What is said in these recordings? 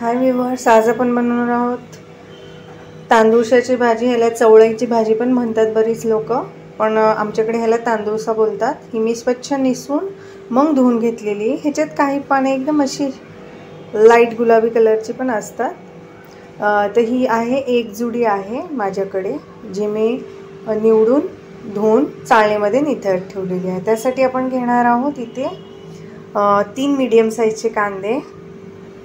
हाय viewers, आज आपण बनवणार आहोत तांदूळशाची भाजी. ह्याला चवळीची भाजी पण म्हणतात बरीच लोक, पण आमच्याकडे ह्याला तांदूळसा बोलतात. ही मी स्वच्छ निसून मग धुवून घेतलेली. ह्याच्यात काही पाने एकदम अशी लाईट गुलाबी कलरची पण असतात. तर ही आहे एक जुडी आहे माझ्याकडे, जी मी निवडून धुवून चाळणीमध्ये निथळत ठेवलेली आहे. त्यासाठी आपण घेणार आहोत इथे 3 मीडियम साईजचे कांदे,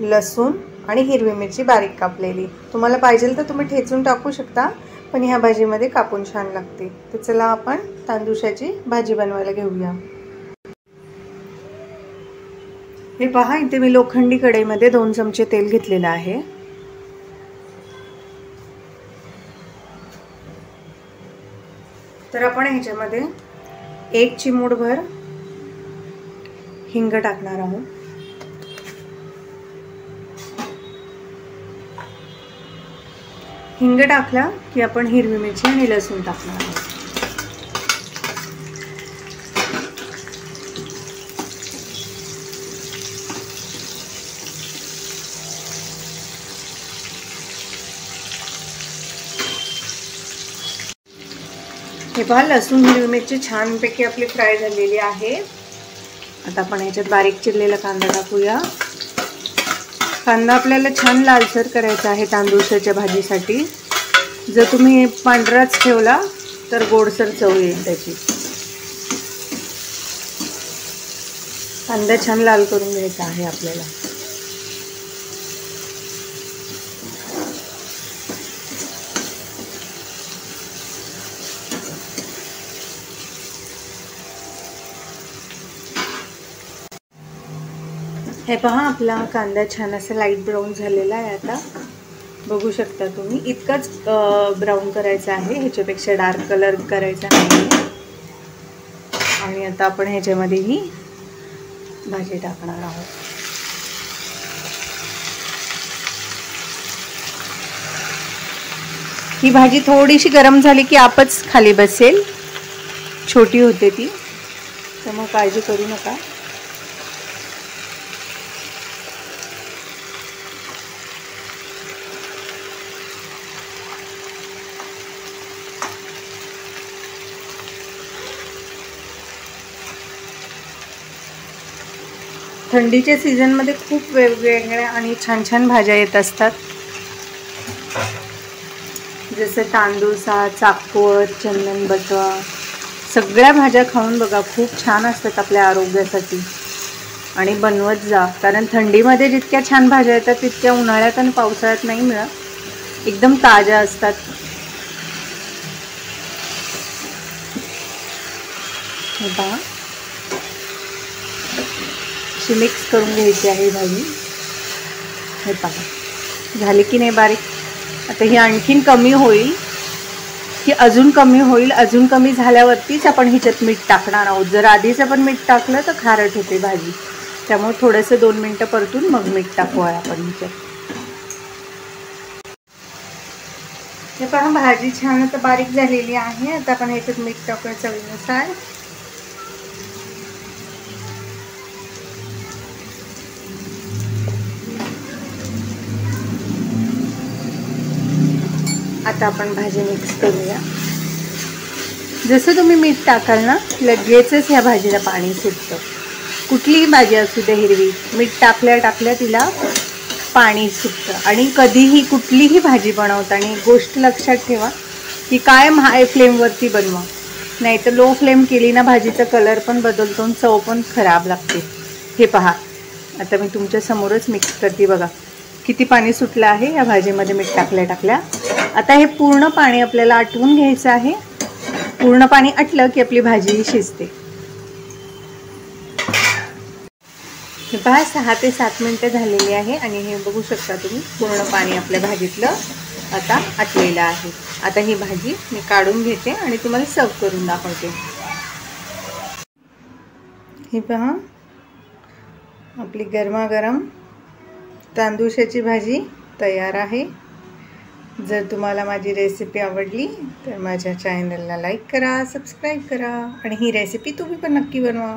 लसूण आणि हिरवी मिरची बारीक कापलेली. तुम्हाला पाहिजे तर तुम्ही ठेचून टाकू शकता, पण ह्या भाजीमध्ये कापून छान लागते. तर चला आपण तांदूळशाची भाजी बनवायला घेऊया. हे पहा, इथे मी लोखंडी कढईमध्ये 2 चमचे तेल घेतलेलं आहे. तर आपण ह्याच्यामध्ये 1 चिमूटभर हिंग टाकणार आहोत. हिंग टाकला की आपण हिरवी मिरची आणि लसूण टाकणार आहोत. हे पहा, लसूण हिरवी मिरची छानपैकी आपली फ्राय झालेली आहे. आता आपण ह्याच्यात बारीक चिरलेला कांदा टाकूया. कांदा आपल्याला छान लालसर करायचा आहे तांदूळशाच्या भाजीसाठी. जर तुम्ही पांढराच ठेवला तर गोडसर चव येईल त्याची. कांदा छान लाल करून घ्यायचा आहे आपल्याला. हे पहा, आपला कांदा छान असा लाईट ब्राऊन झालेला आहे. आता बघू शकता तुम्ही, इतकाच ब्राऊन करायचा आहे, ह्याच्यापेक्षा डार्क कलर करायचा नाही. आणि आता आपण ह्याच्यामध्ये ही भाजी टाकणार आहोत. ही भाजी थोडीशी गरम झाली की आपच खाली बसेल. छोटी होते ती, त्यामुळे काळजी करू नका. थंडीच्या सीझनमध्ये खूप वेगवेगळ्या आणि छान छान भाज्या येत असतात. जसं तांदूळसा, चाकवत, चंदन बटवा, सगळ्या भाज्या खाऊन बघा, खूप छान असतात आपल्या आरोग्यासाठी. आणि बनवत जा, कारण थंडीमध्ये जितक्या छान भाज्या येतात तितक्या उन्हाळ्यात आणि पावसाळ्यात नाही मिळत. एकदम ताज्या असतात. हे पहा, अशी मिक्स करून घ्यायची आहे भाजी. हे पहा, झाली की नाही बारीक. आता ही आणखीन कमी होईल, ही अजून कमी होईल. अजून कमी झाल्यावरतीच आपण ह्याच्यात मीठ टाकणार आहोत. जर आधीच आपण मीठ टाकलं तर खारट होते भाजी, त्यामुळे थोडंसं 2 मिनटं परतून मग मीठ टाकूया आपण ह्याच्यात. हे पहा, भाजी छान आता बारीक झालेली आहे. आता आपण ह्याच्यात मीठ टाकूया चवीनुसार. आता आपण भाजी मिक्स करूया. जसं तुम्ही मीठ टाकाल ना, लगेचच ह्या भाजीला पाणी सुटतं. कुठलीही भाजी असू दे हिरवी, मीठ टाकल्या टाकल्या तिला पाणी सुटतं. आणि कधीही कुठलीही भाजी बनवताना एक गोष्ट लक्षात ठेवा की कायम हाय फ्लेमवरती बनवा, नाही तर लो फ्लेम केली ना, भाजीचा कलर पण बदलतो आणि चव पण खराब लागते. हे पहा, आता मी तुमच्या समोरच मिक्स करते. बघा किती पाणी सुटलं आहे या भाजीमध्ये मीठ टाकल्या टाकल्या. आता हे पूर्ण पाणी आपल्याला आटवून घ्यायचं आहे. पूर्ण पाणी आटलं की आपली भाजी शिजते. हे पहा, 6 ते 7 मिनटं झालेली आहे आणि हे बघू शकता तुम्ही, पूर्ण पाणी आपल्या भाजीतलं आता आटलेलं आहे. आता ही भाजी मी काढून घेते आणि तुम्हाला सर्व करून दाखवते. हे पहा, आपली गरमागरम तांदूळशाची भाजी तयार आहे. जर तुम्हाला माझी रेसिपी आवडली तर माझ्या चॅनलला लाईक करा, सबस्क्राईब करा आणि ही रेसिपी तुम्ही पण नक्की बनवा.